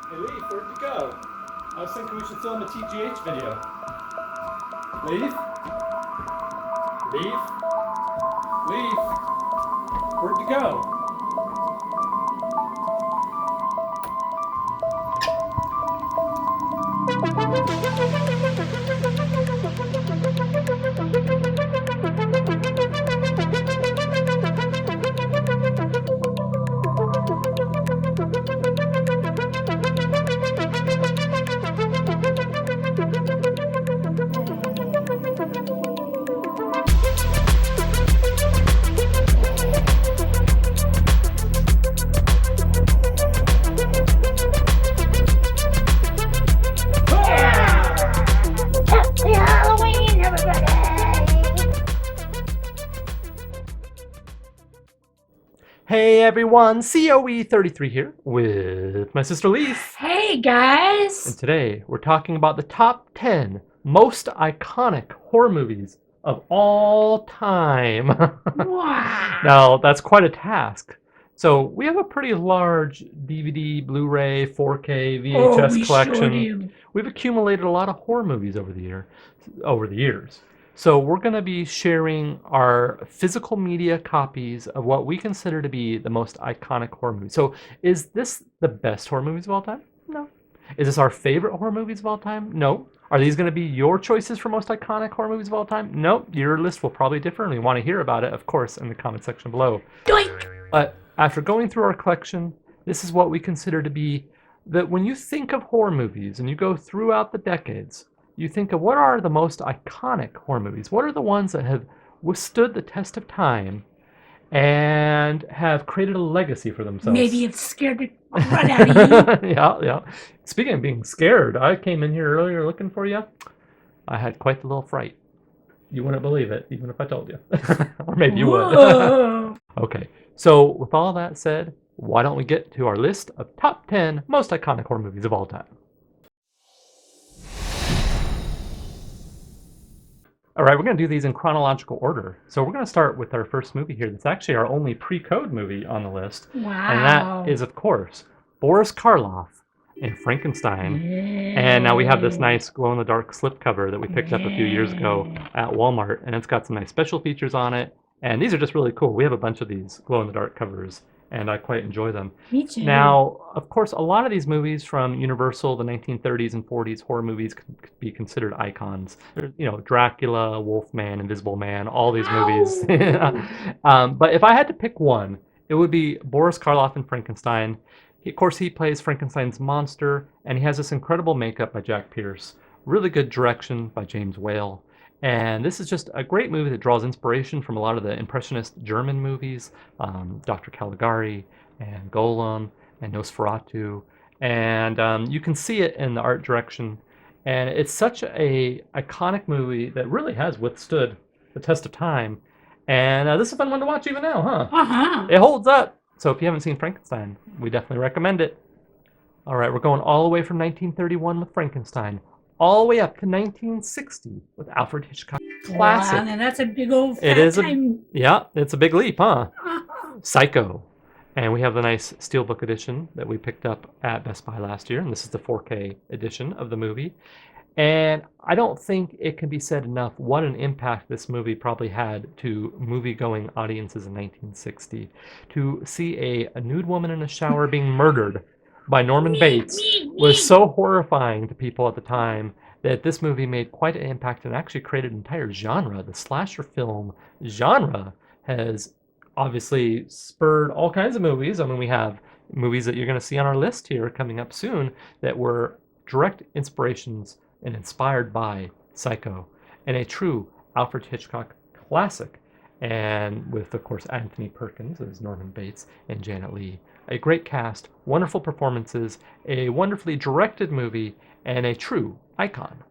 Hey Leaf, where'd you go? I was thinking we should film a TGH video. Leaf? Leaf? Leaf? Where'd you go? Happy Halloween, everybody! Hey everyone, COE33 here with my sister Leaf. Hey And guys! today we're talking about the top 10 most iconic horror movies of all time. Wow! Now, that's quite a task. So, we have a pretty large DVD, Blu-ray, 4K, VHS we collection. sure do. We've accumulated a lot of horror movies over the years. So, we're going to be sharing our physical media copies of what we consider to be the most iconic horror movies. So, is this the best horror movies of all time? No. Is this our favorite horror movies of all time? No. Are these going to be your choices for most iconic horror movies of all time? Nope. Your list will probably differ, and we want to hear about it, of course, in the comment section below. Doink! But after going through our collection, this is what we consider to be that when you think of horror movies and you go throughout the decades, you think of what are the most iconic horror movies? What are the ones that have withstood the test of time and have created a legacy for themselves? Maybe it's scared the crud out of you. Yeah. Speaking of being scared, I came in here earlier looking for you. I had quite the little fright. You wouldn't believe it, even if I told you. Or maybe you would. Whoa. Okay, so with all that said, why don't we get to our list of top 10 most iconic horror movies of all time? All right, we're going to do these in chronological order. So we're going to start with our first movie here. That's actually our only pre-code movie on the list. Wow. And that is, of course, Boris Karloff in Frankenstein. And now we have this nice glow-in-the-dark slipcover that we picked up a few years ago at Walmart. And it's got some nice special features on it. And these are just really cool. We have a bunch of these glow-in-the-dark covers, and I quite enjoy them. Me too. Now, of course, a lot of these movies from Universal, the 1930s and 40s horror movies could be considered icons. There's, Dracula, Wolfman, Invisible Man, all these movies. But if I had to pick one, it would be Boris Karloff in Frankenstein. Of course, he plays Frankenstein's monster, and he has this incredible makeup by Jack Pierce. Really good direction by James Whale. And this is just a great movie that draws inspiration from a lot of the Impressionist German movies, Dr. Caligari and Golem and Nosferatu. And you can see it in the art direction. And it's such a iconic movie that really has withstood the test of time. And this is a fun one to watch even now, huh? Uh-huh. It holds up. So if you haven't seen Frankenstein, we definitely recommend it. All right, we're going all the way from 1931 with Frankenstein, all the way up to 1960 with Alfred Hitchcock. Classic. Wow, and that's a big old It fat is time. it's a big leap, huh? Uh-huh. Psycho. And we have the nice Steelbook edition that we picked up at Best Buy last year, and this is the 4K edition of the movie. And I don't think it can be said enough what an impact this movie probably had to movie-going audiences in 1960. To see a nude woman in a shower being murdered by Norman Bates was so horrifying to people at the time that this movie made quite an impact and actually created an entire genre. The slasher film genre has obviously spurred all kinds of movies. I mean, we have movies that you're going to see on our list here coming up soon that were direct inspirations and inspired by Psycho, and a true Alfred Hitchcock classic. And with, of course, Anthony Perkins as Norman Bates and Janet Leigh. A great cast, wonderful performances, a wonderfully directed movie, and a true icon.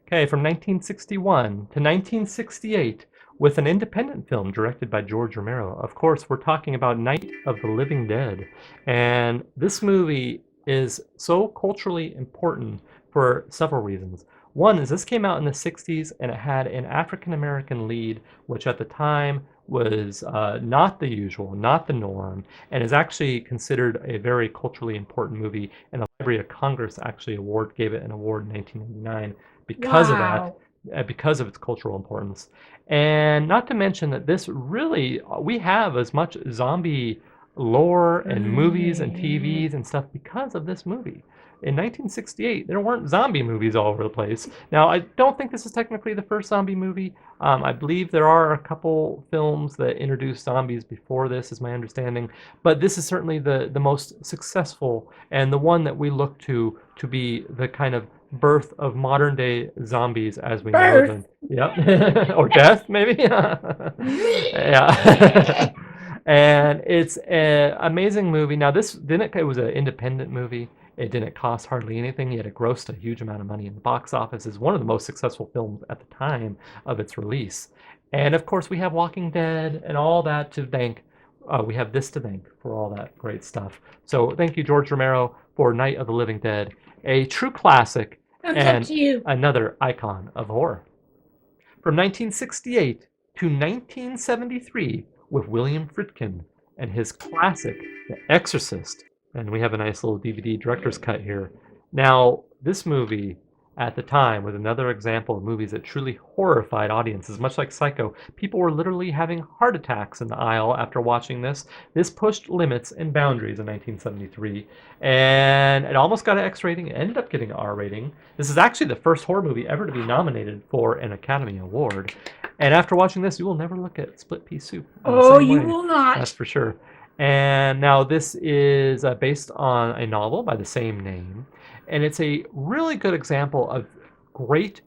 Okay, from 1961 to 1968, with an independent film directed by George Romero. Of course, we're talking about Night of the Living Dead. And this movie is so culturally important for several reasons. One is this came out in the 60s and it had an African American lead, which at the time was not the usual, not the norm, and is actually considered a very culturally important movie. And the Library of Congress actually gave it an award in 1999 because of that, Wow. because of its cultural importance. And not to mention that this really, we have as much zombie lore and movies and TVs and stuff because of this movie. In 1968, there weren't zombie movies all over the place. Now, I don't think this is technically the first zombie movie. I believe there are a couple films that introduced zombies before this, is my understanding. But this is certainly the most successful and the one that we look to be the kind of birth of modern day zombies as we know them. Birth. Yep. Or death, maybe. Yeah. And it's an amazing movie. Now, this didn't, it was an independent movie. It didn't cost hardly anything, yet it grossed a huge amount of money in the box office. It's one of the most successful films at the time of its release. And of course, we have Walking Dead and all that to thank. We have this to thank for all that great stuff. So thank you, George Romero, for Night of the Living Dead, a true classic Thumbs up and to you. another icon of horror. From 1968 to 1973 with William Friedkin and his classic, The Exorcist. And we have a nice little DVD director's cut here. Now, this movie at the time was another example of movies that truly horrified audiences, much like Psycho. People were literally having heart attacks in the aisle after watching this. This pushed limits and boundaries in 1973, and it almost got an X rating. It ended up getting an R rating. This is actually the first horror movie ever to be nominated for an Academy Award. And after watching this, you will never look at Split Pea Soup in the Oh, same you way. will not. That's for sure. And now this is based on a novel by the same name. And it's a really good example of great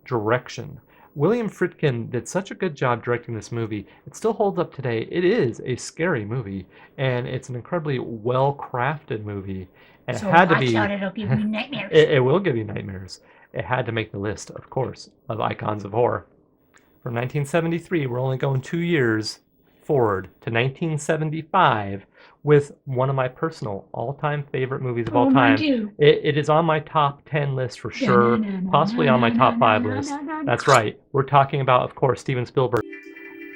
direction. William Friedkin did such a good job directing this movie. It still holds up today. It is a scary movie, and it's an incredibly well-crafted movie. And So it had to watch be. out, it'll give you nightmares. It will give you nightmares. It had to make the list, of course, of icons of horror. From 1973, we're only going 2 years forward to 1975 with one of my personal all-time favorite movies of all Oh, mine time. too. It is on my top 10 list for sure, possibly on my top 5 list. That's right. We're talking about, of course, Steven Spielberg.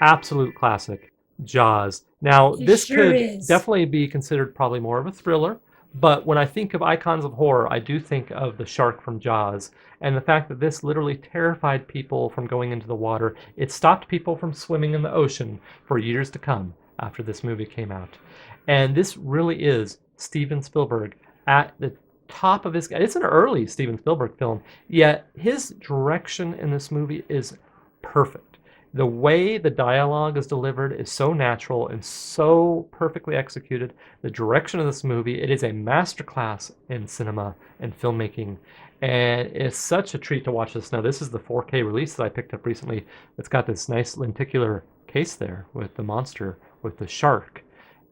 Absolute classic, Jaws. Now, It this sure could is. definitely be considered probably more of a thriller, but when I think of icons of horror, I do think of the shark from Jaws, and the fact that this literally terrified people from going into the water. It stopped people from swimming in the ocean for years to come after this movie came out. And this really is Steven Spielberg at the top of his. It's an early Steven Spielberg film, yet his direction in this movie is perfect. The way the dialogue is delivered is so natural and so perfectly executed. The direction of this movie, it is a masterclass in cinema and filmmaking. And it's such a treat to watch this. Now, this is the 4K release that I picked up recently. It's got this nice lenticular case there with the monster, with the shark.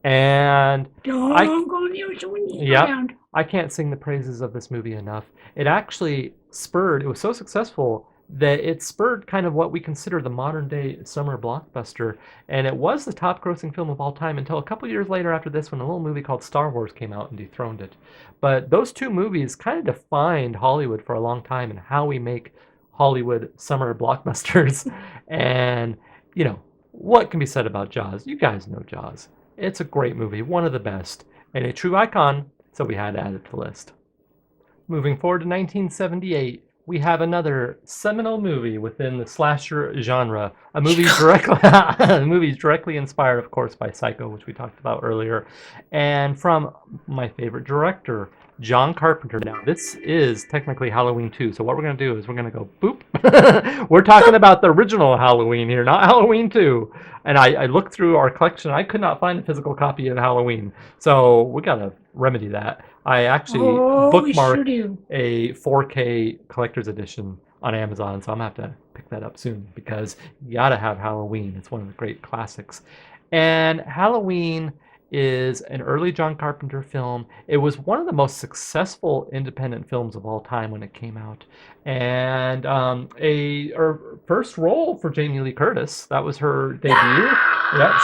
And Don't go near it when you Yep. around. I can't sing the praises of this movie enough. It actually spurred, it was so successful that it spurred kind of what we consider the modern day summer blockbuster. And it was the top grossing film of all time until a couple years later after this when a little movie called Star Wars came out and dethroned it. But those two movies kind of defined Hollywood for a long time and how we make Hollywood summer blockbusters. And, you know, what can be said about Jaws? You guys know Jaws. It's a great movie, one of the best, and a true icon, so we had to add it to the list. Moving forward to 1978, we have another seminal movie within the slasher genre. A movie directly inspired, of course, by Psycho, which we talked about earlier, and from my favorite director, John Carpenter. Now, this is technically Halloween 2, so what we're going to do is we're going to go boop. We're talking about the original Halloween here, not Halloween 2. And I looked through our collection. I could not find a physical copy of Halloween, so we got to remedy that. I actually We sure bookmarked do. a 4K collector's edition on Amazon, so I'm going to have to pick that up soon because you got to have Halloween. It's one of the great classics. And Halloween is an early John Carpenter film. It was one of the most successful independent films of all time when it came out. And her first role for Jamie Lee Curtis. That was her debut. Yeah,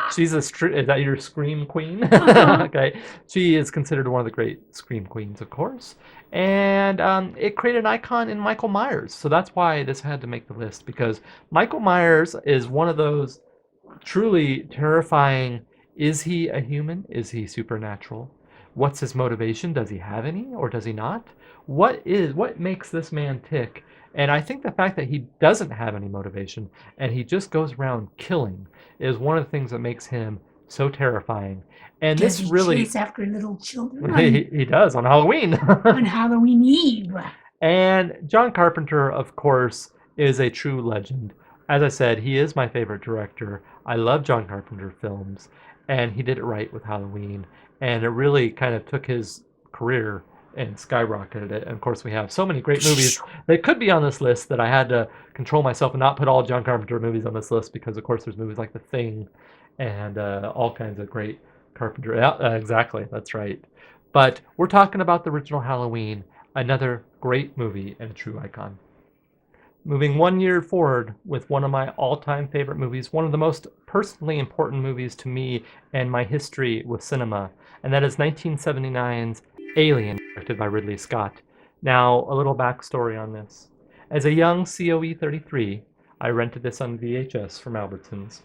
she's is that your scream queen? Okay. She is considered one of the great scream queens, of course. And it created an icon in Michael Myers. So that's why this had to make the list, because Michael Myers is one of those truly terrifying. Is he a human? Is he supernatural? What's his motivation? Does he have any or does he not? What makes this man tick? And I think the fact that he doesn't have any motivation and he just goes around killing is one of the things that makes him so terrifying. And Does this he really chase after little children he does on Halloween. on Halloween Eve? And John Carpenter, of course, is a true legend. As I said, he is my favorite director. I love John Carpenter films, and he did it right with Halloween. And it really kind of took his career and skyrocketed it. And of course, we have so many great movies that could be on this list that I had to control myself and not put all John Carpenter movies on this list because, of course, there's movies like The Thing and all kinds of great Carpenter. Yeah, exactly. That's right. But we're talking about the original Halloween, another great movie and a true icon. Moving 1 year forward with one of my all-time favorite movies, one of the most personally important movies to me and my history with cinema, and that is 1979's Alien, directed by Ridley Scott. Now, a little backstory on this. As a young COE 33, I rented this on VHS from Albertsons,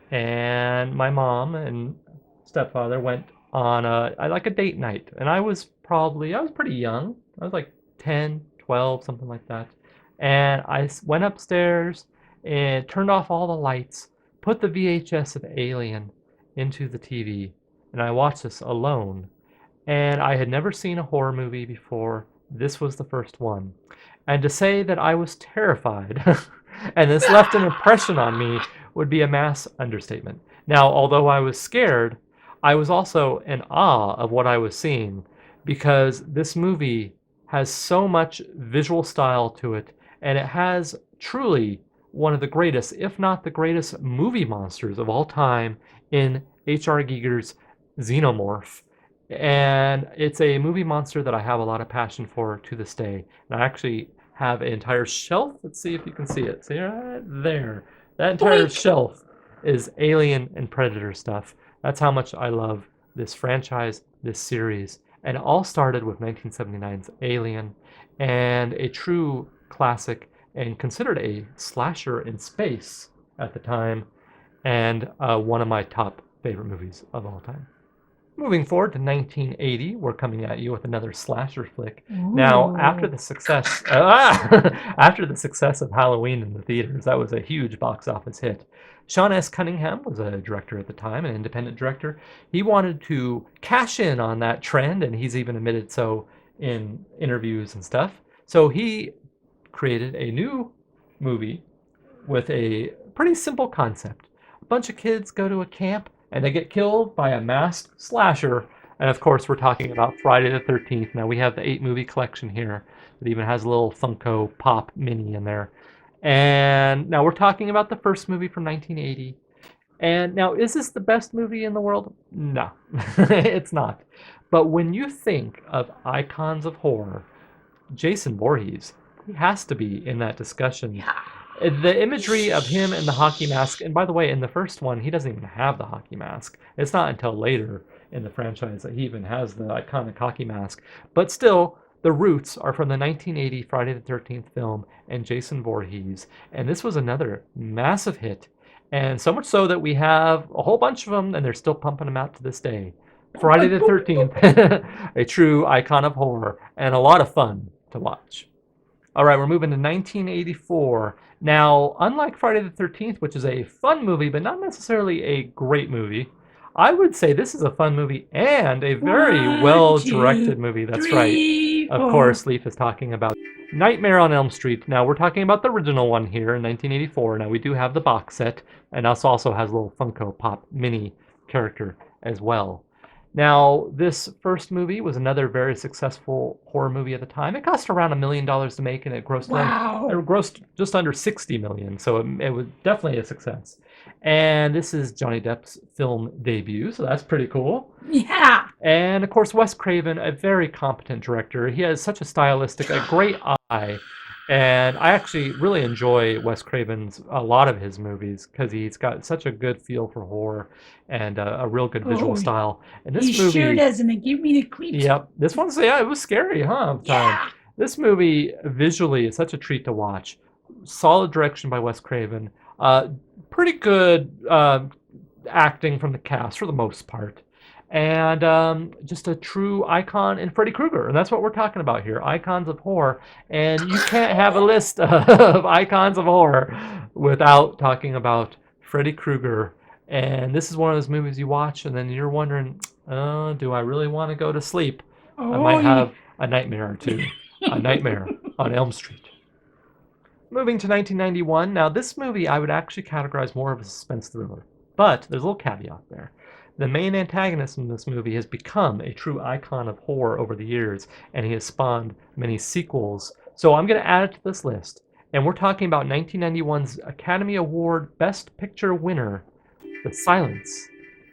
and my mom and stepfather went on a date night, and I was pretty young. I was like 10, 12, something like that. And I went upstairs and turned off all the lights, put the VHS of Alien into the TV, and I watched this alone. And I had never seen a horror movie before. This was the first one. And to say that I was terrified and this left an impression on me would be a mass understatement. Now, although I was scared, I was also in awe of what I was seeing because this movie has so much visual style to it, and it has truly one of the greatest, if not the greatest, movie monsters of all time in H.R. Giger's Xenomorph. And it's a movie monster that I have a lot of passion for to this day. And I actually have an entire shelf. Let's see if you can see it. See right there. That entire shelf is Alien and Predator stuff. That's how much I love this franchise, this series. And it all started with 1979's Alien, and a true classic and considered a slasher in space at the time, and one of my top favorite movies of all time. Moving forward to 1980, we're coming at you with another slasher flick. Ooh. Now, after the success after the success of Halloween in the theaters, that was a huge box office hit. Sean S. Cunningham was a director at the time, an independent director. He wanted to cash in on that trend, and he's even admitted so in interviews and stuff. So he created a new movie with a pretty simple concept. A bunch of kids go to a camp and they get killed by a masked slasher. And of course, we're talking about Friday the 13th. Now, we have the 8-movie collection here that even has a little Funko Pop mini in there. And now we're talking about the first movie from 1980. And now, is this the best movie in the world? No, it's not. But when you think of icons of horror, Jason Voorhees, he has to be in that discussion. Yeah. The imagery of him in the hockey mask, and by the way, in the first one, he doesn't even have the hockey mask. It's not until later in the franchise that he even has the iconic hockey mask. But still, the roots are from the 1980 Friday the 13th film and Jason Voorhees. And this was another massive hit. And so much so that we have a whole bunch of them, and they're still pumping them out to this day. Friday the 13th, a true icon of horror, and a lot of fun to watch. All right, we're moving to 1984. Now, unlike Friday the 13th, which is a fun movie, but not necessarily a great movie, I would say this is a fun movie and a very well-directed movie. That's right. Of course, Leaf is talking about Nightmare on Elm Street. Now, we're talking about the original one here in 1984. Now, we do have the box set, and this also has a little Funko Pop mini character as well. Now, this first movie was another very successful horror movie at the time. It cost around $1 million to make, and it grossed just under $60 million, so it was definitely a success. And this is Johnny Depp's film debut, so that's pretty cool. Yeah. And of course, Wes Craven, a very competent director. He has such a great eye. And I actually really enjoy Wes Craven's, a lot of his movies, because he's got such a good feel for horror and a real good visual style. And this movie sure doesn't. It give me the creeps. Yep. This one's, it was scary, huh? This movie visually is such a treat to watch. Solid direction by Wes Craven. Pretty good acting from the cast for the most part. And just a true icon in Freddy Krueger. And that's what we're talking about here, icons of horror. And you can't have a list of icons of horror without talking about Freddy Krueger. And this is one of those movies you watch and then you're wondering, do I really want to go to sleep? I Oh, might yeah. have a nightmare or two. A Nightmare on Elm Street. Moving to 1991. Now, this movie I would actually categorize more of a suspense thriller, but there's a little caveat there. The main antagonist in this movie has become a true icon of horror over the years, and he has spawned many sequels. So I'm going to add it to this list. And we're talking about 1991's Academy Award Best Picture winner, The Silence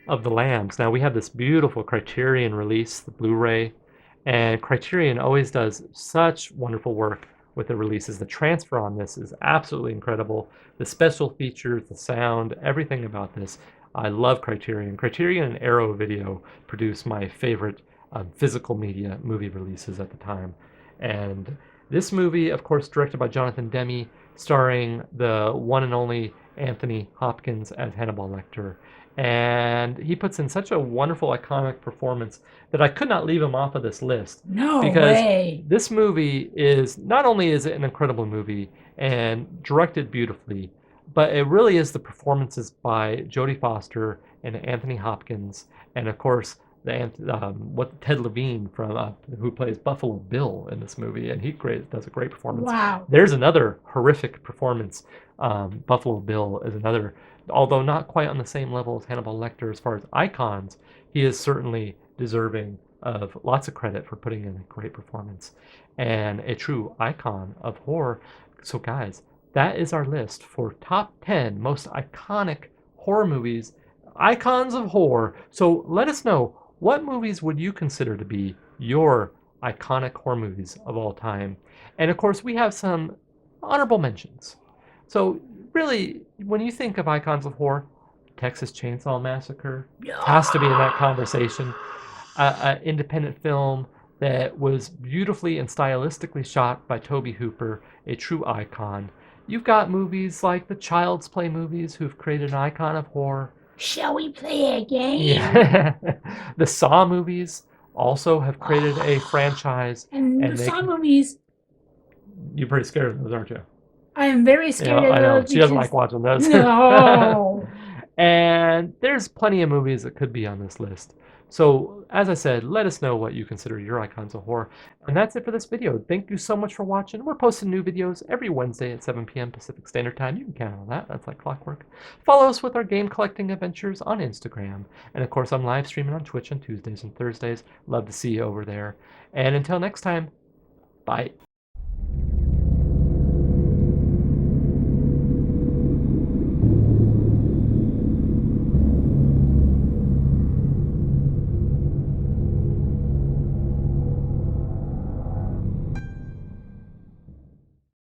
of the Lambs. Now, we have this beautiful Criterion release, the Blu-ray, and Criterion always does such wonderful work with the releases. The transfer on this is absolutely incredible. The special features, the sound, everything about this. I love Criterion. Criterion and Arrow Video produced my favorite physical media movie releases at the time. And this movie, of course, directed by Jonathan Demme, starring the one and only Anthony Hopkins as Hannibal Lecter. And he puts in such a wonderful, iconic performance that I could not leave him off of this list No because way. this movie is not only is it an incredible movie and directed beautifully, but it really is the performances by Jodie Foster and Anthony Hopkins, and of course what Ted Levine from who plays Buffalo Bill in this movie, and does a great performance. Wow. There's another horrific performance. Buffalo Bill is another, although not quite on the same level as Hannibal Lecter as far as icons, he is certainly deserving of lots of credit for putting in a great performance and a true icon of horror. So guys, that is our list for top 10 most iconic horror movies, icons of horror. So let us know, what movies would you consider to be your iconic horror movies of all time? And of course, we have some honorable mentions. So really, when you think of icons of horror, Texas Chainsaw Massacre has to be in that conversation. An independent film that was beautifully and stylistically shot by Tobe Hooper, a true icon. You've got movies like the Child's Play movies who've created an icon of horror. Shall we play a game? Yeah. The Saw movies also have created a franchise. And the Saw movies, You're pretty scared of those, aren't you? I am very scared I of know. those She doesn't because like watching those. no. And there's plenty of movies that could be on this list. So, as I said, let us know what you consider your icons of horror. And that's it for this video. Thank you so much for watching. We're posting new videos every Wednesday at 7 p.m. Pacific Standard Time. You can count on that. That's like clockwork. Follow us with our game collecting adventures on Instagram. And of course, I'm live streaming on Twitch on Tuesdays and Thursdays. Love to see you over there. And until next time, bye.